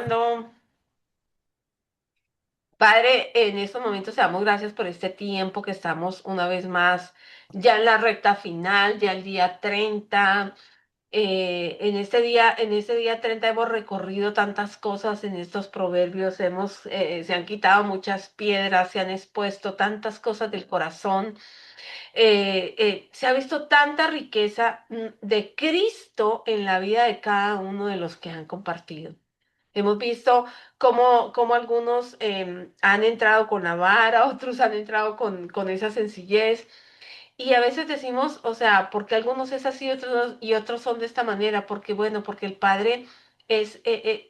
No, Padre, en estos momentos te damos gracias por este tiempo que estamos una vez más ya en la recta final, ya el día 30. En este día 30 hemos recorrido tantas cosas en estos proverbios, se han quitado muchas piedras, se han expuesto tantas cosas del corazón, se ha visto tanta riqueza de Cristo en la vida de cada uno de los que han compartido. Hemos visto cómo algunos han entrado con la vara, otros han entrado con esa sencillez. Y a veces decimos, o sea, porque algunos es así y otros son de esta manera, porque bueno, porque el Padre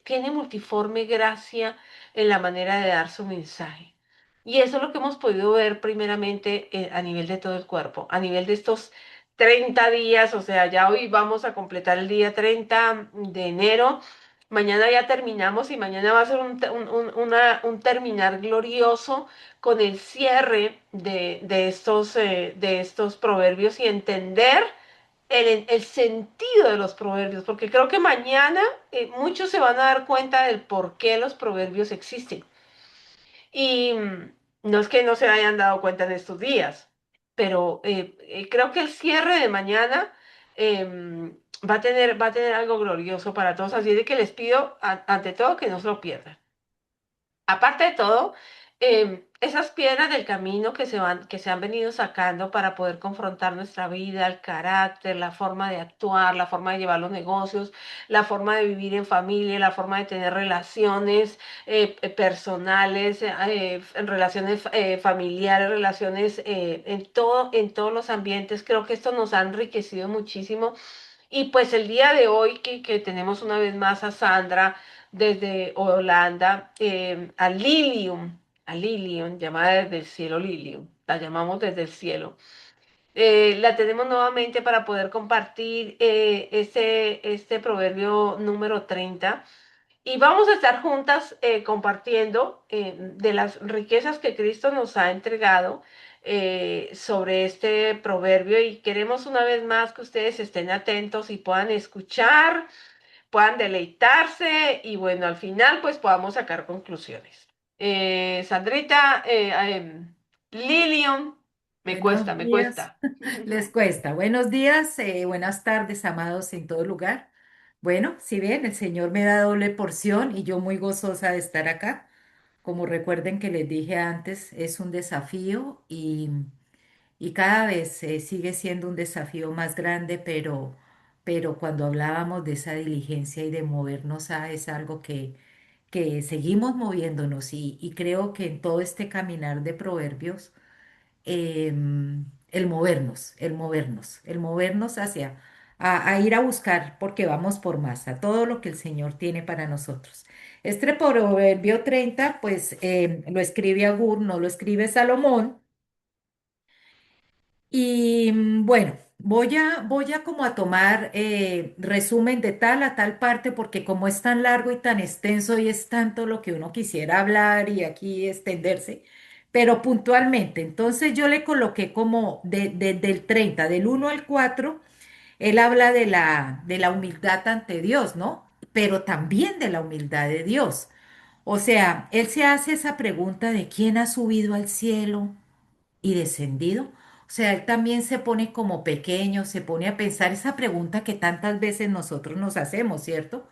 tiene multiforme gracia en la manera de dar su mensaje. Y eso es lo que hemos podido ver primeramente a nivel de todo el cuerpo, a nivel de estos 30 días, o sea, ya hoy vamos a completar el día 30 de enero. Mañana ya terminamos y mañana va a ser un terminar glorioso con el cierre de estos proverbios y entender el sentido de los proverbios, porque creo que mañana muchos se van a dar cuenta del por qué los proverbios existen. Y no es que no se hayan dado cuenta en estos días, pero creo que el cierre de mañana va a tener algo glorioso para todos, así de que les pido ante todo que no se lo pierdan. Aparte de todo, esas piedras del camino que se han venido sacando para poder confrontar nuestra vida, el carácter, la forma de actuar, la forma de llevar los negocios, la forma de vivir en familia, la forma de tener relaciones personales, en relaciones familiares, relaciones en todos los ambientes. Creo que esto nos ha enriquecido muchísimo y pues el día de hoy que tenemos una vez más a Sandra desde Holanda, a Lilium, llamada desde el cielo Lilium, la llamamos desde el cielo. La tenemos nuevamente para poder compartir este proverbio número 30 y vamos a estar juntas compartiendo de las riquezas que Cristo nos ha entregado sobre este proverbio y queremos una vez más que ustedes estén atentos y puedan escuchar, puedan deleitarse y bueno, al final pues podamos sacar conclusiones. Sandrita, Lilian, me cuesta, Buenos me días, cuesta. les cuesta. Buenos días, buenas tardes, amados en todo lugar. Bueno, si bien el Señor me da doble porción y yo muy gozosa de estar acá, como recuerden que les dije antes, es un desafío y cada vez sigue siendo un desafío más grande, pero cuando hablábamos de esa diligencia y de movernos es algo que seguimos moviéndonos y creo que en todo este caminar de proverbios el movernos hacia, a ir a buscar, porque vamos por más, a todo lo que el Señor tiene para nosotros. Este Proverbio 30 pues lo escribe Agur, no lo escribe Salomón. Y bueno, voy a como a tomar resumen de tal a tal parte, porque como es tan largo y tan extenso y es tanto lo que uno quisiera hablar y aquí extenderse, pero puntualmente, entonces yo le coloqué como del 30 del 1 al 4. Él habla de la humildad ante Dios, ¿no? Pero también de la humildad de Dios. O sea, él se hace esa pregunta de quién ha subido al cielo y descendido. O sea, él también se pone como pequeño, se pone a pensar esa pregunta que tantas veces nosotros nos hacemos, ¿cierto?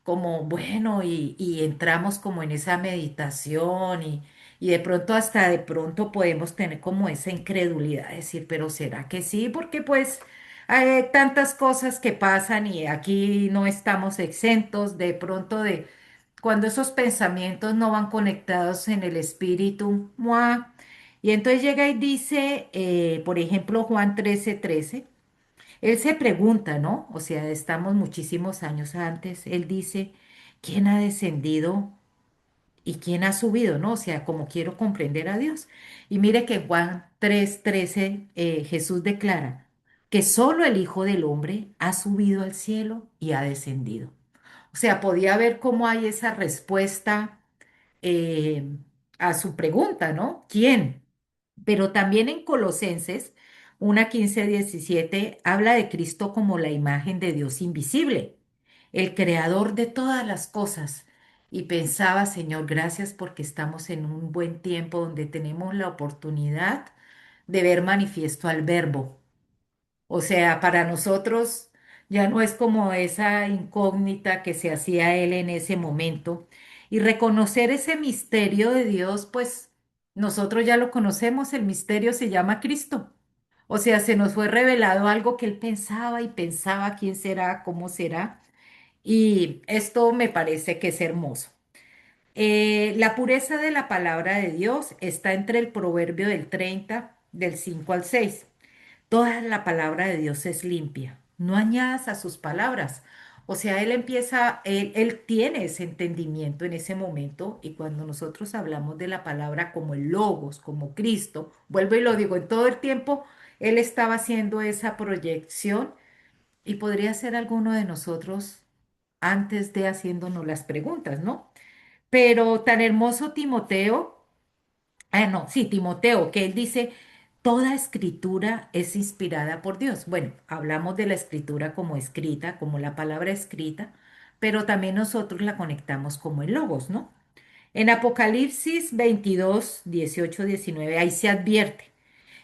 Como, bueno, y entramos como en esa meditación y de pronto podemos tener como esa incredulidad, decir, pero ¿será que sí? Porque pues hay tantas cosas que pasan y aquí no estamos exentos de pronto de cuando esos pensamientos no van conectados en el espíritu. ¡Mua! Y entonces llega y dice, por ejemplo, Juan 13:13. Él se pregunta, ¿no? O sea, estamos muchísimos años antes. Él dice, ¿quién ha descendido y quién ha subido? ¿No? O sea, como quiero comprender a Dios. Y mire que Juan 3:13, Jesús declara que solo el Hijo del Hombre ha subido al cielo y ha descendido. O sea, podía ver cómo hay esa respuesta eh, a su pregunta, ¿no? ¿Quién? Pero también en Colosenses 1:15-17 habla de Cristo como la imagen de Dios invisible, el creador de todas las cosas. y pensaba, Señor, gracias porque estamos en un buen tiempo donde tenemos la oportunidad de ver manifiesto al Verbo. O sea, para nosotros ya no es como esa incógnita que se hacía él en ese momento. Y reconocer ese misterio de Dios, pues nosotros ya lo conocemos, el misterio se llama Cristo. O sea, se nos fue revelado algo que él pensaba y pensaba quién será, cómo será. Y esto me parece que es hermoso. La pureza de la palabra de Dios está entre el proverbio del 30 del 5 al 6. Toda la palabra de Dios es limpia. No añadas a sus palabras. O sea, él empieza, él tiene ese entendimiento en ese momento y cuando nosotros hablamos de la palabra como el Logos, como Cristo, vuelvo y lo digo, en todo el tiempo él estaba haciendo esa proyección y podría ser alguno de nosotros antes de haciéndonos las preguntas, ¿no? Pero tan hermoso Timoteo. No, sí, Timoteo, que él dice, toda escritura es inspirada por Dios. Bueno, hablamos de la escritura como escrita, como la palabra escrita, pero también nosotros la conectamos como el logos, ¿no? En Apocalipsis 22, 18, 19, ahí se advierte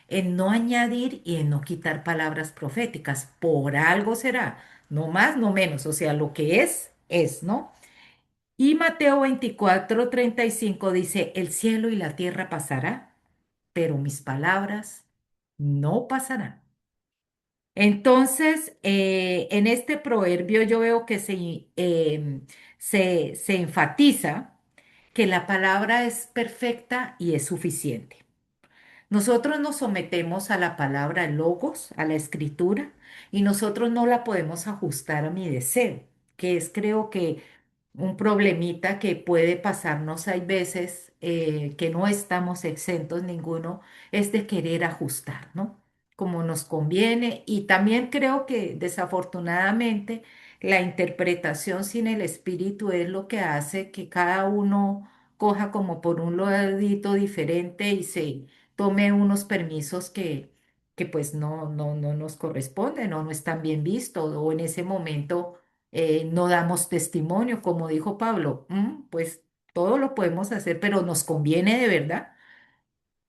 en no añadir y en no quitar palabras proféticas. Por algo será, no más, no menos, o sea, lo que es, ¿no? Y Mateo 24, 35 dice, el cielo y la tierra pasará, pero mis palabras no pasarán. Entonces, en este proverbio yo veo que se enfatiza que la palabra es perfecta y es suficiente. Nosotros nos sometemos a la palabra logos, a la escritura, y nosotros no la podemos ajustar a mi deseo, que es creo que un problemita que puede pasarnos hay veces que no estamos exentos ninguno, es de querer ajustar, ¿no? Como nos conviene. Y también creo que desafortunadamente la interpretación sin el espíritu es lo que hace que cada uno coja como por un ladito diferente y se tome unos permisos que pues no nos corresponden o no están bien vistos o en ese momento no damos testimonio, como dijo Pablo. Pues todo lo podemos hacer, pero nos conviene de verdad.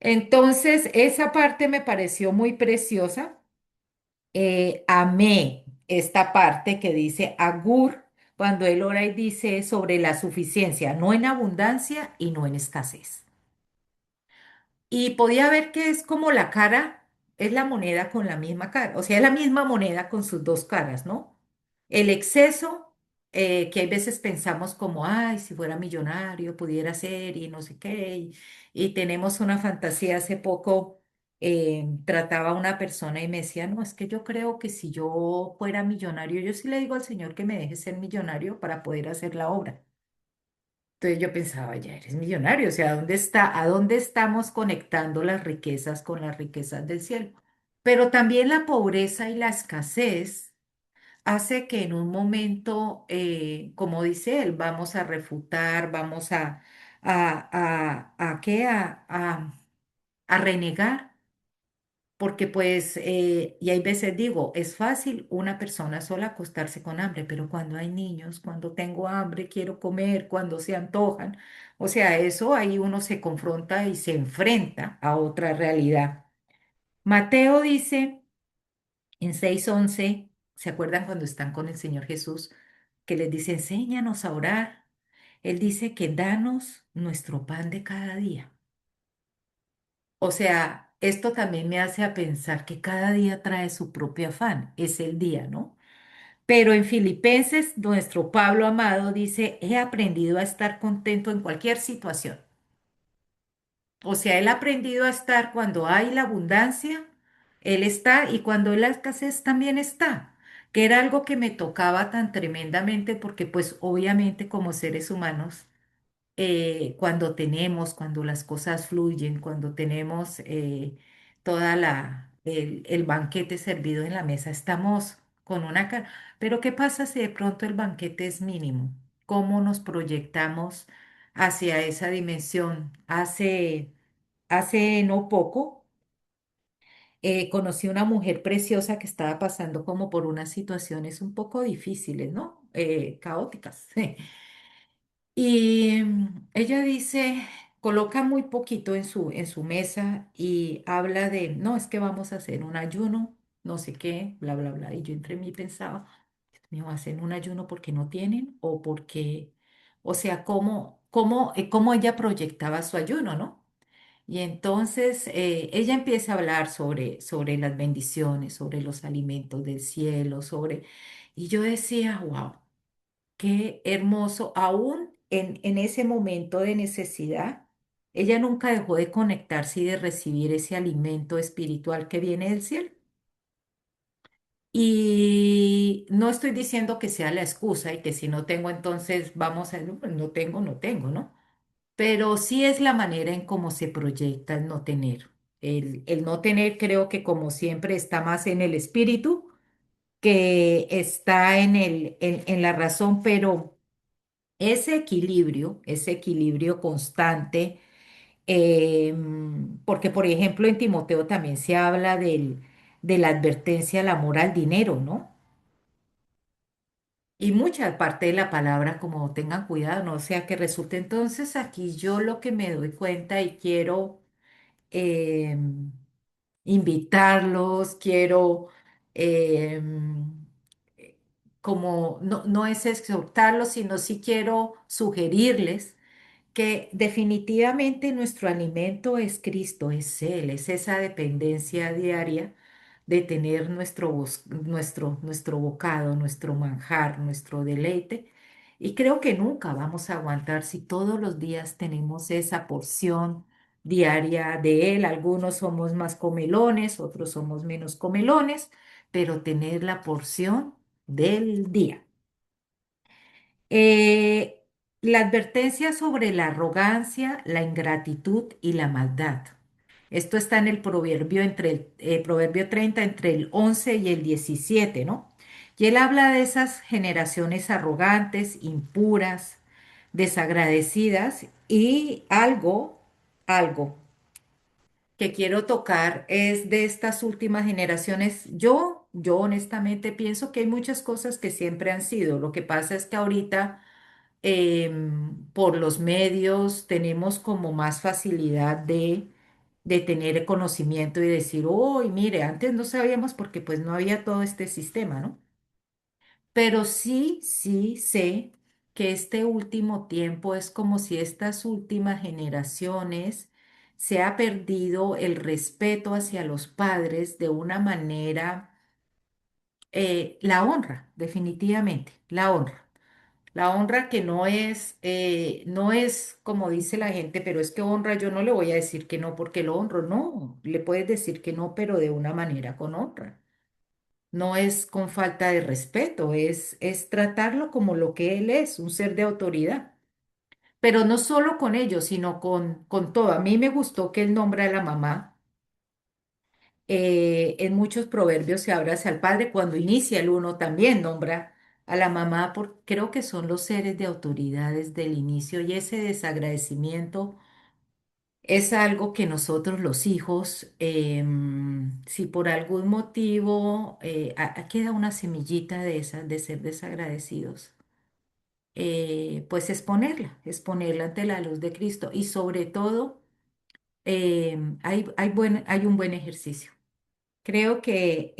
Entonces, esa parte me pareció muy preciosa. Amé esta parte que dice Agur, cuando él ora y dice sobre la suficiencia, no en abundancia y no en escasez. Y podía ver que es como la cara, es la moneda con la misma cara, o sea, es la misma moneda con sus dos caras, ¿no? El exceso, que hay veces pensamos como, ay, si fuera millonario, pudiera ser y no sé qué, y tenemos una fantasía. Hace poco trataba a una persona y me decía, no, es que yo creo que si yo fuera millonario, yo sí le digo al Señor que me deje ser millonario para poder hacer la obra. Entonces yo pensaba, ya eres millonario, o sea, a dónde estamos conectando las riquezas con las riquezas del cielo? Pero también la pobreza y la escasez hace que en un momento, como dice él, vamos a refutar, vamos ¿qué? A renegar. Porque pues, y hay veces digo, es fácil una persona sola acostarse con hambre, pero cuando hay niños, cuando tengo hambre, quiero comer, cuando se antojan, o sea, eso ahí uno se confronta y se enfrenta a otra realidad. Mateo dice en 6:11, ¿se acuerdan cuando están con el Señor Jesús? Que les dice, enséñanos a orar. Él dice que danos nuestro pan de cada día. O sea, esto también me hace a pensar que cada día trae su propio afán, es el día, ¿no? Pero en Filipenses, nuestro Pablo amado dice, he aprendido a estar contento en cualquier situación. O sea, él ha aprendido a estar cuando hay la abundancia, él está, y cuando hay la escasez también está, que era algo que me tocaba tan tremendamente porque pues obviamente como seres humanos cuando las cosas fluyen, cuando tenemos el banquete servido en la mesa, estamos con una cara. Pero ¿qué pasa si de pronto el banquete es mínimo? ¿Cómo nos proyectamos hacia esa dimensión? Hace no poco conocí una mujer preciosa que estaba pasando como por unas situaciones un poco difíciles, ¿no? Caóticas. Y ella dice, coloca muy poquito en su mesa y habla de, no, es que vamos a hacer un ayuno, no sé qué, bla, bla, bla. Y yo entre mí pensaba, Dios mío, ¿hacen un ayuno porque no tienen o porque, o sea, cómo ella proyectaba su ayuno, ¿no? Y entonces ella empieza a hablar sobre las bendiciones, sobre los alimentos del cielo, sobre... Y yo decía, wow. Qué hermoso, aún en ese momento de necesidad, ella nunca dejó de conectarse y de recibir ese alimento espiritual que viene del cielo. Y no estoy diciendo que sea la excusa y que si no tengo, entonces vamos a, no, pues no tengo, no tengo, ¿no? Pero sí es la manera en cómo se proyecta el no tener. El no tener creo que como siempre está más en el espíritu que está en la razón, pero... ese equilibrio constante, porque por ejemplo en Timoteo también se habla de la advertencia al amor al dinero, ¿no? Y mucha parte de la palabra como tengan cuidado, no sea que resulte. Entonces aquí yo lo que me doy cuenta y quiero em, invitarlos, quiero em, como no es exhortarlos, sino sí quiero sugerirles que definitivamente nuestro alimento es Cristo, es Él, es esa dependencia diaria de tener nuestro bocado, nuestro manjar, nuestro deleite. Y creo que nunca vamos a aguantar si todos los días tenemos esa porción diaria de Él. Algunos somos más comelones, otros somos menos comelones, pero tener la porción del día. Eh, la advertencia sobre la arrogancia, la ingratitud y la maldad. Esto está en el proverbio, proverbio 30 entre el 11 y el 17, ¿no? Y él habla de esas generaciones arrogantes, impuras, desagradecidas y algo que quiero tocar es de estas últimas generaciones. Yo honestamente pienso que hay muchas cosas que siempre han sido. Lo que pasa es que ahorita por los medios tenemos como más facilidad de tener conocimiento y decir, uy, mire, antes no sabíamos porque pues no había todo este sistema, ¿no? Pero sí sé que este último tiempo es como si estas últimas generaciones se ha perdido el respeto hacia los padres de una manera, la honra, definitivamente, la honra. La honra que no es como dice la gente, pero es que honra, yo no le voy a decir que no porque lo honro, no, le puedes decir que no, pero de una manera con honra. No es con falta de respeto, es tratarlo como lo que él es, un ser de autoridad. Pero no solo con ellos, sino con todo. A mí me gustó que él nombra a la mamá. En muchos proverbios se habla hacia el padre, cuando inicia el uno también nombra a la mamá, porque creo que son los seres de autoridad desde el inicio y ese desagradecimiento es algo que nosotros los hijos, si por algún motivo queda una semillita de esas, de ser desagradecidos, pues exponerla ante la luz de Cristo y sobre todo hay un buen ejercicio. Creo que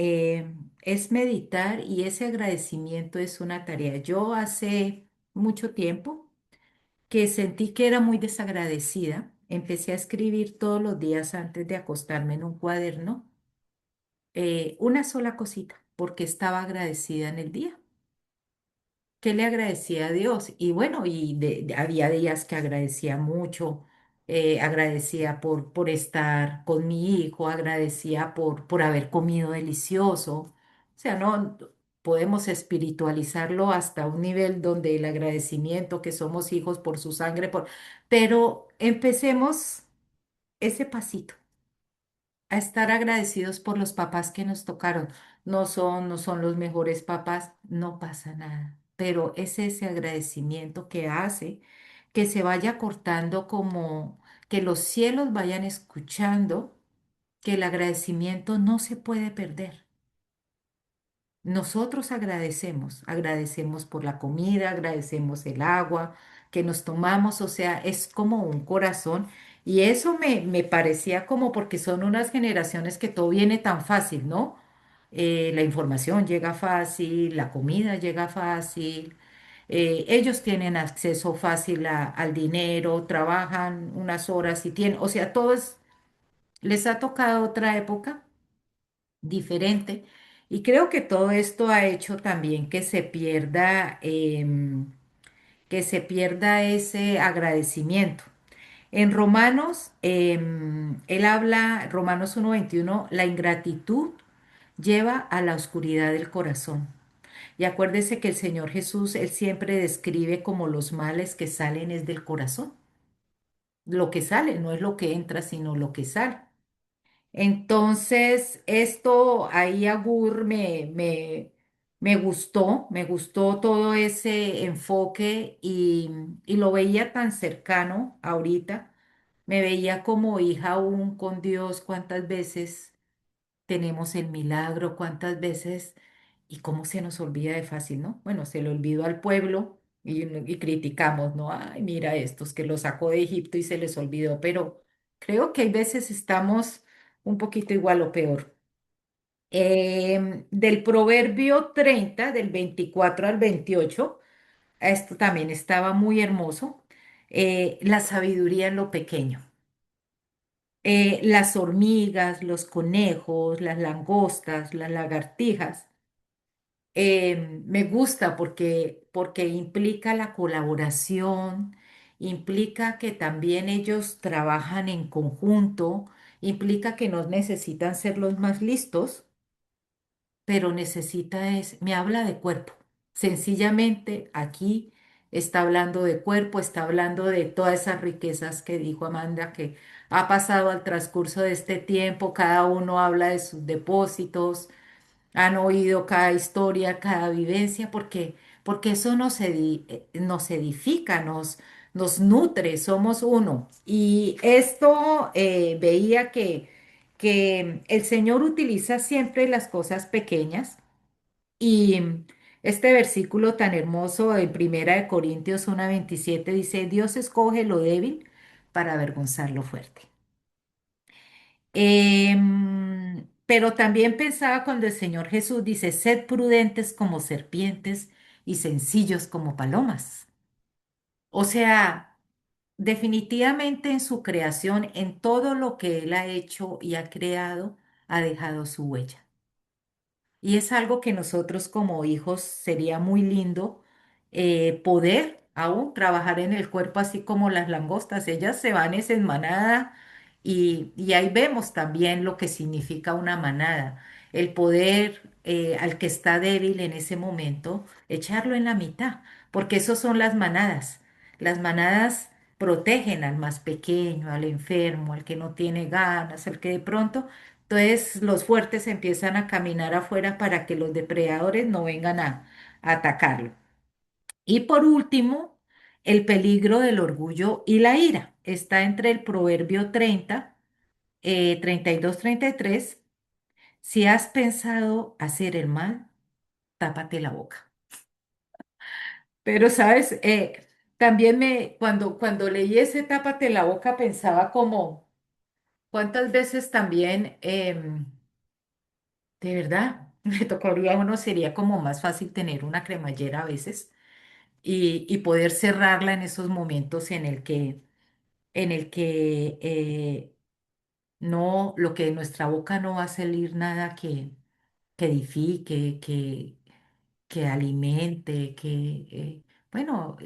es meditar y ese agradecimiento es una tarea. Yo hace mucho tiempo que sentí que era muy desagradecida. Empecé a escribir todos los días antes de acostarme en un cuaderno una sola cosita, porque estaba agradecida en el día. ¿Qué le agradecía a Dios? Y bueno, había días que agradecía mucho, agradecía por estar con mi hijo, agradecía por haber comido delicioso. O sea, no podemos espiritualizarlo hasta un nivel donde el agradecimiento que somos hijos por su sangre, pero empecemos ese pasito a estar agradecidos por los papás que nos tocaron. No son los mejores papás, no pasa nada, pero es ese agradecimiento que hace que se vaya cortando como que los cielos vayan escuchando que el agradecimiento no se puede perder. Nosotros agradecemos por la comida, agradecemos el agua, que nos tomamos, o sea, es como un corazón. Y eso me parecía como porque son unas generaciones que todo viene tan fácil, ¿no? La información llega fácil, la comida llega fácil, ellos tienen acceso fácil al dinero, trabajan unas horas y tienen, o sea, les ha tocado otra época diferente. Y creo que todo esto ha hecho también que se pierda ese agradecimiento. En Romanos, él habla, Romanos 1:21, la ingratitud lleva a la oscuridad del corazón. Y acuérdese que el Señor Jesús, él siempre describe como los males que salen es del corazón. Lo que sale, no es lo que entra, sino lo que sale. Entonces, esto ahí Agur me gustó todo ese enfoque y lo veía tan cercano ahorita. Me veía como hija aún con Dios, cuántas veces tenemos el milagro, cuántas veces y cómo se nos olvida de fácil, ¿no? Bueno, se le olvidó al pueblo y criticamos, ¿no? Ay, mira estos que los sacó de Egipto y se les olvidó, pero creo que hay veces estamos un poquito igual o peor. Del Proverbio 30 del 24 al 28 esto también estaba muy hermoso, la sabiduría en lo pequeño. Las hormigas, los conejos, las langostas, las lagartijas. Me gusta porque implica la colaboración, implica que también ellos trabajan en conjunto, implica que no necesitan ser los más listos, pero me habla de cuerpo. Sencillamente aquí está hablando de cuerpo, está hablando de todas esas riquezas que dijo Amanda que ha pasado al transcurso de este tiempo, cada uno habla de sus depósitos, han oído cada historia, cada vivencia, porque eso nos edifica, nos nutre, somos uno. Y esto veía que el Señor utiliza siempre las cosas pequeñas y este versículo tan hermoso en Primera de Corintios 1:27 dice, Dios escoge lo débil para avergonzar lo fuerte. Pero también pensaba cuando el Señor Jesús dice, sed prudentes como serpientes y sencillos como palomas. O sea, definitivamente en su creación, en todo lo que Él ha hecho y ha creado, ha dejado su huella. Y es algo que nosotros como hijos sería muy lindo poder aún trabajar en el cuerpo así como las langostas. Ellas se van es en manada y ahí vemos también lo que significa una manada. El poder al que está débil en ese momento, echarlo en la mitad, porque eso son las manadas. Las manadas protegen al más pequeño, al enfermo, al que no tiene ganas, al que de pronto entonces los fuertes empiezan a caminar afuera para que los depredadores no vengan a atacarlo. Y por último, el peligro del orgullo y la ira. Está entre el Proverbio 30, 32, 33. Si has pensado hacer el mal, tápate la boca. Pero, ¿sabes? También cuando leí ese tápate la boca pensaba como, ¿cuántas veces también... de verdad, me tocaría a uno, sería como más fácil tener una cremallera a veces y poder cerrarla en esos momentos en el que no, lo que de nuestra boca no va a salir nada que edifique, que alimente, bueno,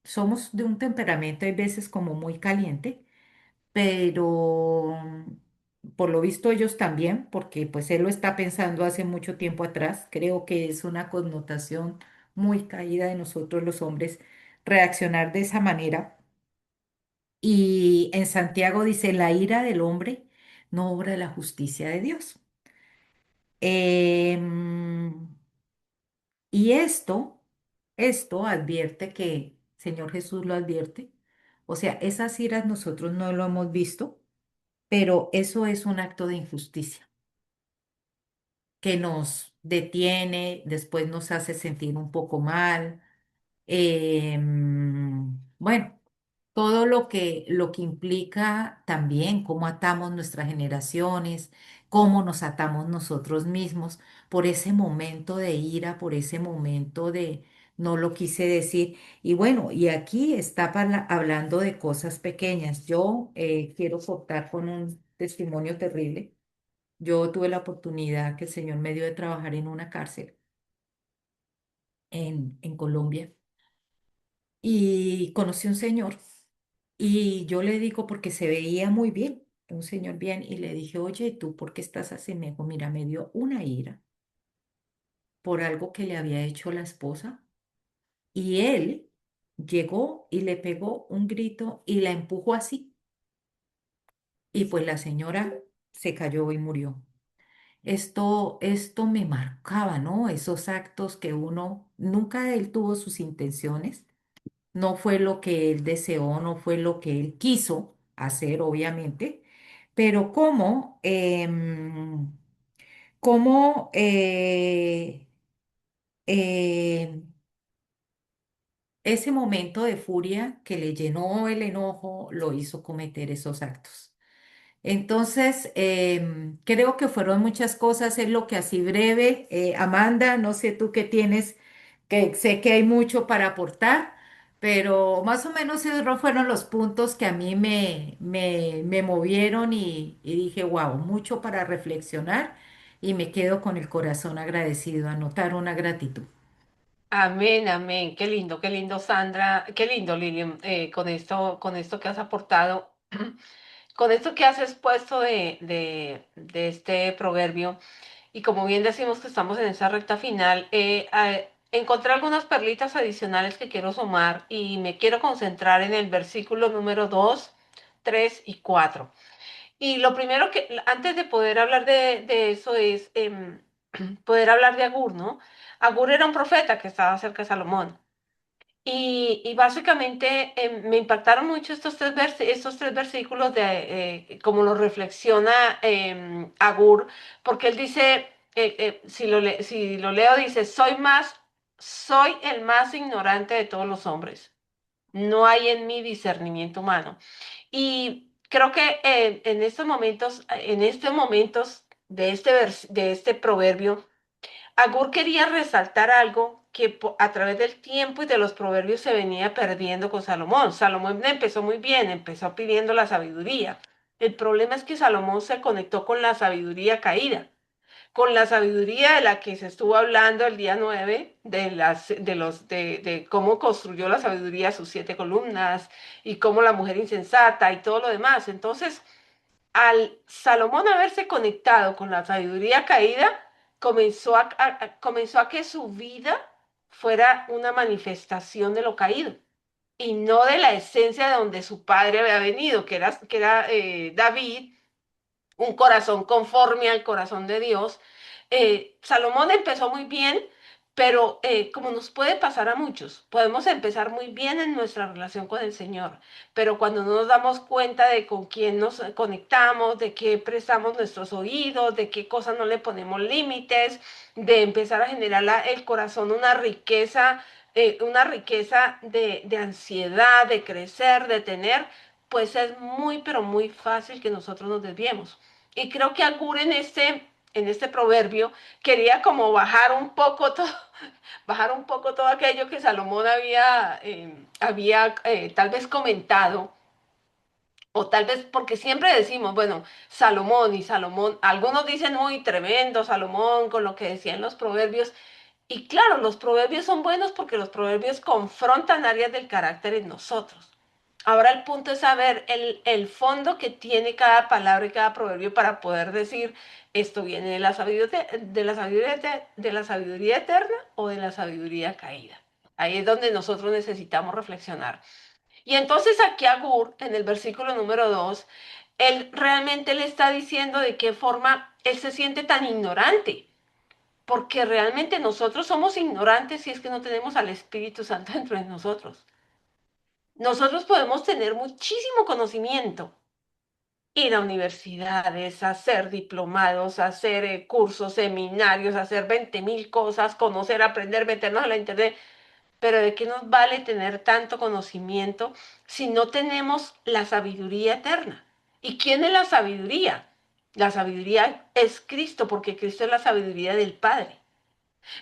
somos de un temperamento a veces como muy caliente pero por lo visto ellos también, porque pues él lo está pensando hace mucho tiempo atrás. Creo que es una connotación muy caída de nosotros los hombres reaccionar de esa manera. Y en Santiago dice, la ira del hombre no obra la justicia de Dios. Em, y esto advierte que, Señor Jesús lo advierte, o sea, esas iras nosotros no lo hemos visto pero eso es un acto de injusticia que nos detiene, después nos hace sentir un poco mal, Bueno, todo lo que implica también cómo atamos nuestras generaciones, cómo nos atamos nosotros mismos por ese momento de ira, por ese momento de no lo quise decir. Y bueno, y aquí está hablando de cosas pequeñas. Yo quiero cortar con un testimonio terrible. Yo tuve la oportunidad que el Señor me dio de trabajar en una cárcel en Colombia y conocí un señor. Y yo le digo, porque se veía muy bien, un señor bien, y le dije, oye, ¿tú por qué estás así? Me dijo, mira, me dio una ira por algo que le había hecho la esposa, y él llegó y le pegó un grito y la empujó así, y pues la señora se cayó y murió. Esto me marcaba, ¿no? Esos actos que uno, nunca él tuvo sus intenciones, no fue lo que él deseó, no fue lo que él quiso hacer, obviamente, pero cómo eh, ese momento de furia que le llenó el enojo lo hizo cometer esos actos. Entonces, creo que fueron muchas cosas, es lo que así breve. Amanda, no sé tú qué tienes, que sé que hay mucho para aportar, pero más o menos esos fueron los puntos que a mí me movieron y dije, wow, mucho para reflexionar y me quedo con el corazón agradecido, anotar una gratitud. Amén, amén. Qué lindo, Sandra, qué lindo, Lilian, con esto que has aportado, con esto que has expuesto de este proverbio. Y como bien decimos que estamos en esa recta final, encontré algunas perlitas adicionales que quiero sumar y me quiero concentrar en el versículo número 2, 3 y 4. Y lo primero que, antes de poder hablar de eso, es poder hablar de Agur, ¿no? Agur era un profeta que estaba cerca de Salomón. Y básicamente me impactaron mucho estos tres versículos de cómo lo reflexiona Agur, porque él dice, si lo leo, dice, soy el más ignorante de todos los hombres. No hay en mí discernimiento humano. Y creo que en estos momentos de este proverbio, Agur quería resaltar algo que a través del tiempo y de los proverbios se venía perdiendo con Salomón. Salomón empezó muy bien, empezó pidiendo la sabiduría. El problema es que Salomón se conectó con la sabiduría caída, con la sabiduría de la que se estuvo hablando el día 9 de cómo construyó la sabiduría sus 7 columnas y cómo la mujer insensata y todo lo demás. Entonces, al Salomón haberse conectado con la sabiduría caída, comenzó a que su vida fuera una manifestación de lo caído y no de la esencia de donde su padre había venido, que era David, un corazón conforme al corazón de Dios. Salomón empezó muy bien, pero como nos puede pasar a muchos, podemos empezar muy bien en nuestra relación con el Señor, pero cuando no nos damos cuenta de con quién nos conectamos, de qué prestamos nuestros oídos, de qué cosas no le ponemos límites, de empezar a generar el corazón una riqueza de ansiedad, de crecer, de tener, pues es muy, pero muy fácil que nosotros nos desviemos. Y creo que Agur en este proverbio quería como bajar un poco todo aquello que Salomón había tal vez comentado, o tal vez porque siempre decimos, bueno, Salomón y Salomón, algunos dicen muy tremendo Salomón con lo que decían los proverbios, y claro, los proverbios son buenos porque los proverbios confrontan áreas del carácter en nosotros. Ahora el punto es saber el fondo que tiene cada palabra y cada proverbio para poder decir esto viene de la sabiduría eterna o de la sabiduría caída. Ahí es donde nosotros necesitamos reflexionar. Y entonces aquí Agur, en el versículo número 2, él realmente le está diciendo de qué forma él se siente tan ignorante, porque realmente nosotros somos ignorantes si es que no tenemos al Espíritu Santo dentro de nosotros. Nosotros podemos tener muchísimo conocimiento, ir a universidades, hacer diplomados, hacer cursos, seminarios, hacer 20.000 cosas, conocer, aprender, meternos a la internet. pero ¿de qué nos vale tener tanto conocimiento si no tenemos la sabiduría eterna? ¿Y quién es la sabiduría? La sabiduría es Cristo, porque Cristo es la sabiduría del Padre.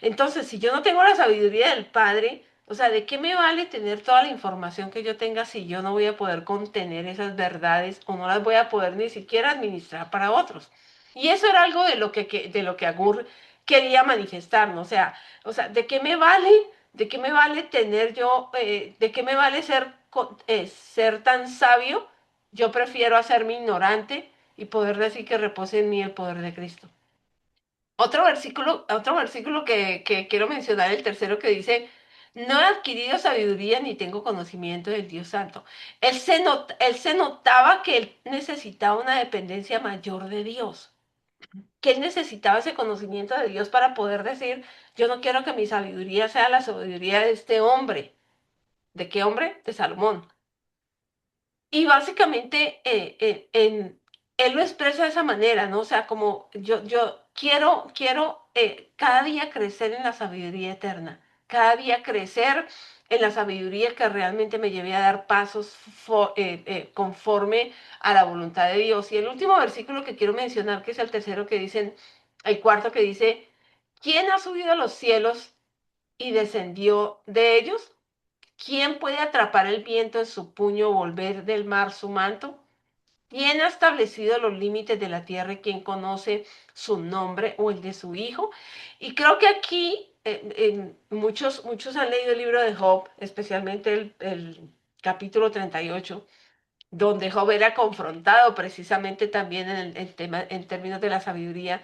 Entonces, si yo no tengo la sabiduría del Padre, o sea, ¿de qué me vale tener toda la información que yo tenga si yo no voy a poder contener esas verdades o no las voy a poder ni siquiera administrar para otros? Y eso era algo de lo que Agur quería manifestar, ¿no? O sea, ¿de qué me vale? ¿De qué me vale tener yo, de qué me vale ser tan sabio? Yo prefiero hacerme ignorante y poder decir que repose en mí el poder de Cristo. Otro versículo que quiero mencionar, el tercero que dice, no he adquirido sabiduría ni tengo conocimiento del Dios Santo. Él se notaba que él necesitaba una dependencia mayor de Dios, que él necesitaba ese conocimiento de Dios para poder decir, yo no quiero que mi sabiduría sea la sabiduría de este hombre. ¿De qué hombre? De Salomón. Y básicamente él lo expresa de esa manera, ¿no? O sea, como yo quiero cada día crecer en la sabiduría eterna, cada día crecer en la sabiduría que realmente me lleve a dar pasos conforme a la voluntad de Dios. Y el último versículo que quiero mencionar, que es el tercero que dicen, el cuarto que dice, ¿quién ha subido a los cielos y descendió de ellos? ¿Quién puede atrapar el viento en su puño o volver del mar su manto? ¿Quién ha establecido los límites de la tierra y quién conoce su nombre o el de su hijo? Y creo que aquí muchos han leído el libro de Job, especialmente el capítulo 38, donde Job era confrontado precisamente también en tema, en términos de la sabiduría.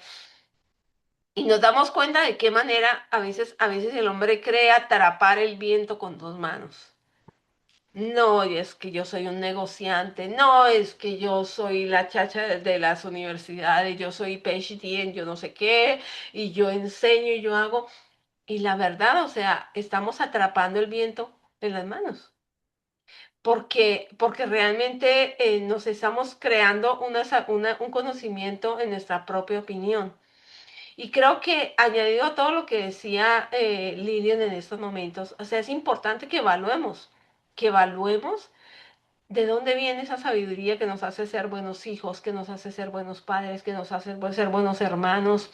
Y nos damos cuenta de qué manera a veces el hombre cree atrapar el viento con dos manos. No, y es que yo soy un negociante, no, es que yo soy la chacha de las universidades, yo soy PhD en yo no sé qué, y yo enseño y yo hago. Y la verdad, o sea, estamos atrapando el viento en las manos, porque realmente nos estamos creando un conocimiento en nuestra propia opinión. Y creo que añadido a todo lo que decía Lilian en estos momentos, o sea, es importante que evaluemos ¿de dónde viene esa sabiduría que nos hace ser buenos hijos, que nos hace ser buenos padres, que nos hace ser buenos hermanos?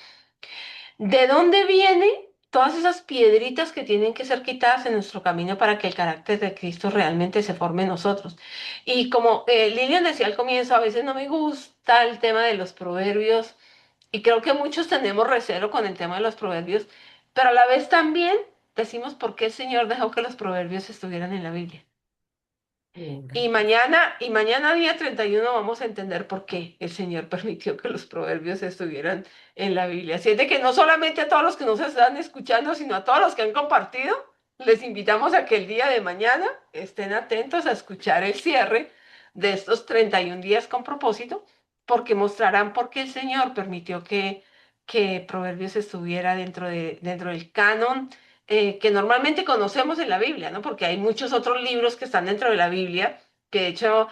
¿De dónde vienen todas esas piedritas que tienen que ser quitadas en nuestro camino para que el carácter de Cristo realmente se forme en nosotros? Y como Lilian decía al comienzo, a veces no me gusta el tema de los proverbios y creo que muchos tenemos recelo con el tema de los proverbios, pero a la vez también decimos por qué el Señor dejó que los proverbios estuvieran en la Biblia. Y mañana día 31 vamos a entender por qué el Señor permitió que los proverbios estuvieran en la Biblia. Así es de que no solamente a todos los que nos están escuchando, sino a todos los que han compartido, les invitamos a que el día de mañana estén atentos a escuchar el cierre de estos 31 días con propósito, porque mostrarán por qué el Señor permitió que Proverbios estuviera dentro del canon que normalmente conocemos en la Biblia, ¿no? Porque hay muchos otros libros que están dentro de la Biblia, que de hecho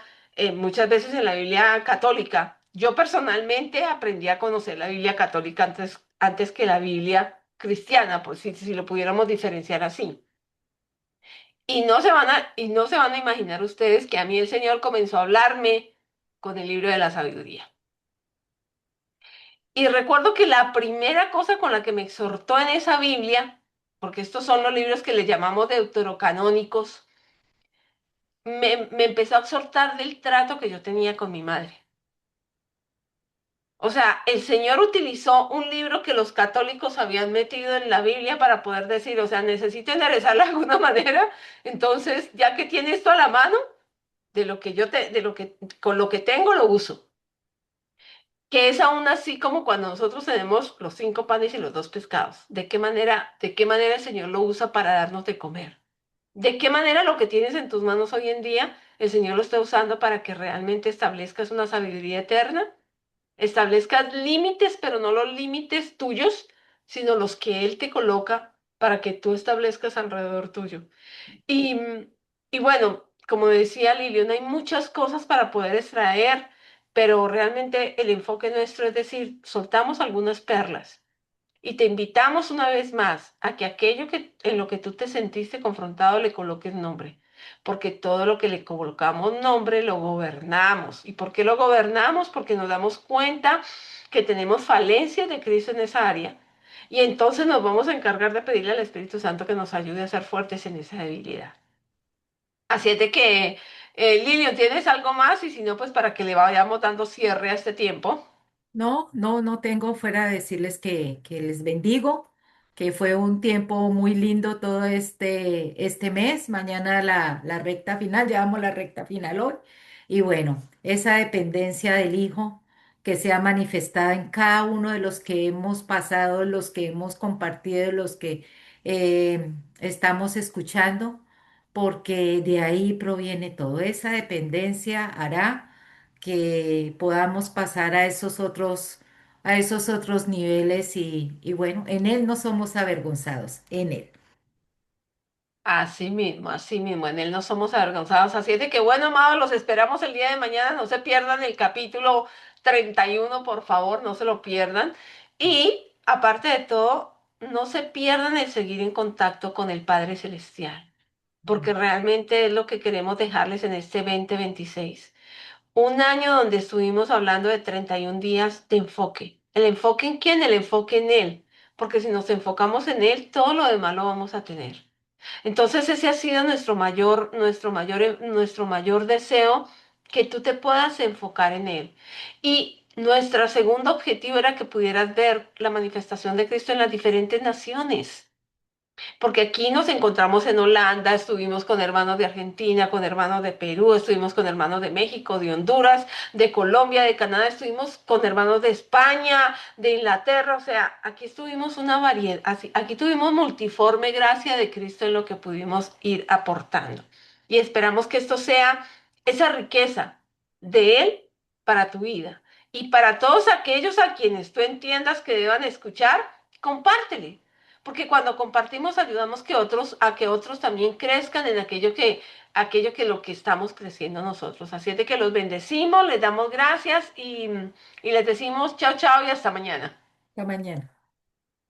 muchas veces en la Biblia católica, yo personalmente aprendí a conocer la Biblia católica antes que la Biblia cristiana, pues si lo pudiéramos diferenciar así. Y no se van a imaginar ustedes que a mí el Señor comenzó a hablarme con el libro de la sabiduría. Y recuerdo que la primera cosa con la que me exhortó en esa Biblia, porque estos son los libros que le llamamos deuterocanónicos, me empezó a exhortar del trato que yo tenía con mi madre. O sea, el Señor utilizó un libro que los católicos habían metido en la Biblia para poder decir, o sea, necesito enderezarla de alguna manera, entonces, ya que tiene esto a la mano, con lo que tengo lo uso. Que es aún así como cuando nosotros tenemos los 5 panes y los 2 pescados. ¿De qué manera el Señor lo usa para darnos de comer? ¿De qué manera lo que tienes en tus manos hoy en día, el Señor lo está usando para que realmente establezcas una sabiduría eterna? Establezcas límites, pero no los límites tuyos, sino los que Él te coloca para que tú establezcas alrededor tuyo. Y, y bueno, como decía Lilian, hay muchas cosas para poder extraer, pero realmente el enfoque nuestro es decir, soltamos algunas perlas Y te invitamos una vez más a que aquello que en lo que tú te sentiste confrontado le coloques nombre, porque todo lo que le colocamos nombre lo gobernamos. ¿Y por qué lo gobernamos? Porque nos damos cuenta que tenemos falencias de Cristo en esa área. Y entonces nos vamos a encargar de pedirle al Espíritu Santo que nos ayude a ser fuertes en esa debilidad. Así es de que, Lilian, ¿tienes algo más? Y si no, pues para que le vayamos dando cierre a este tiempo. No, no, no tengo fuera de decirles que les bendigo, que fue un tiempo muy lindo todo este mes. Mañana la recta final, llevamos la recta final hoy. Y bueno, esa dependencia del Hijo que se ha manifestado en cada uno de los que hemos pasado, los que hemos compartido, los que estamos escuchando, porque de ahí proviene todo. Esa dependencia hará que podamos pasar a esos otros niveles y bueno, en Él no somos avergonzados, en Él. Así mismo, en él no somos avergonzados. Así es de que, bueno, amados, los esperamos el día de mañana. No se pierdan el capítulo 31, por favor, no se lo pierdan. Y aparte de todo, no se pierdan el seguir en contacto con el Padre Celestial, porque realmente es lo que queremos dejarles en este 2026. Un año donde estuvimos hablando de 31 días de enfoque. ¿El enfoque en quién? El enfoque en Él. Porque si nos enfocamos en Él, todo lo demás lo vamos a tener. Entonces ese ha sido nuestro mayor deseo, que tú te puedas enfocar en él. Y nuestro segundo objetivo era que pudieras ver la manifestación de Cristo en las diferentes naciones. Porque aquí nos encontramos en Holanda, estuvimos con hermanos de Argentina, con hermanos de Perú, estuvimos con hermanos de México, de Honduras, de Colombia, de Canadá, estuvimos con hermanos de España, de Inglaterra, o sea, aquí estuvimos una variedad, aquí tuvimos multiforme gracia de Cristo en lo que pudimos ir aportando. Y esperamos que esto sea esa riqueza de Él para tu vida. Y para todos aquellos a quienes tú entiendas que deban escuchar, compártele, porque cuando compartimos ayudamos a que otros también crezcan en aquello que lo que estamos creciendo nosotros. Así es de que los bendecimos, les damos gracias y les decimos chao, chao y hasta mañana. Hasta mañana.